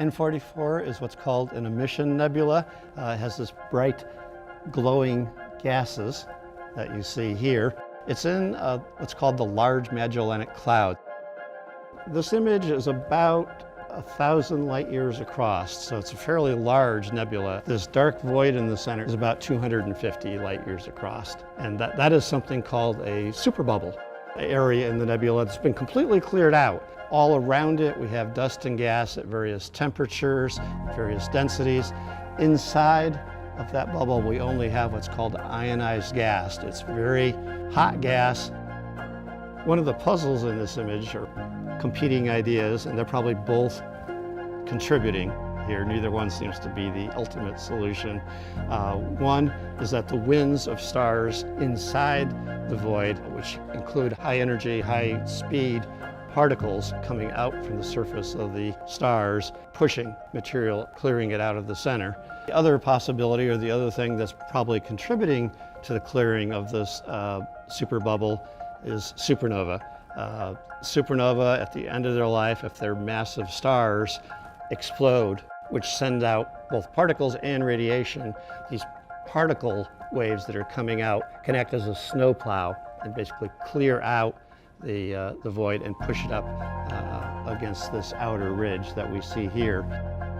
N44 is what's called an emission nebula. It has this bright, glowing gases that you see here. It's in what's called the Large Magellanic Cloud. This image is about 1,000 light years across, so it's a fairly large nebula. This dark void in the center is about 250 light years across, and that is something called a superbubble area in the nebula that's been completely cleared out. All around it we have dust and gas at various temperatures, various densities. Inside of that bubble we only have what's called ionized gas. It's very hot gas. One of the puzzles in this image are competing ideas, and they're probably both contributing here. Neither one seems to be the ultimate solution. One is that the winds of stars inside the void, which include high energy, high speed particles coming out from the surface of the stars, pushing material, clearing it out of the center. The other possibility, or the other thing that's probably contributing to the clearing of this superbubble, is supernova. Supernova, at the end of their life, if they're massive stars, explode, which send out both particles and radiation. These particle waves that are coming out can act as a snowplow and basically clear out the void and push it up against this outer ridge that we see here.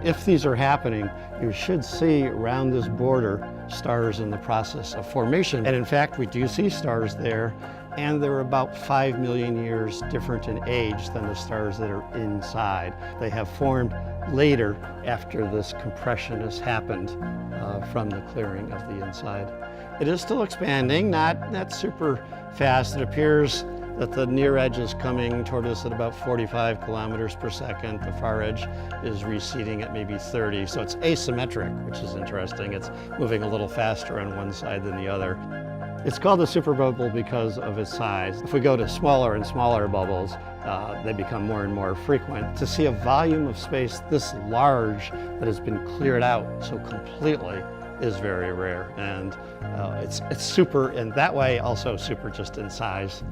If these are happening, you should see around this border stars in the process of formation. And in fact, we do see stars there, and they're about 5 million years different in age than the stars that are inside. They have formed later after this compression has happened from the clearing of the inside. It is still expanding, not super fast. It appears that the near edge is coming toward us at about 45 kilometers per second. The far edge is receding at maybe 30, so it's asymmetric, which is interesting. It's moving a little faster on one side than the other. It's called a superbubble because of its size. If we go to smaller and smaller bubbles, they become more and more frequent. To see a volume of space this large that has been cleared out so completely is very rare, and it's super in that way, also super just in size.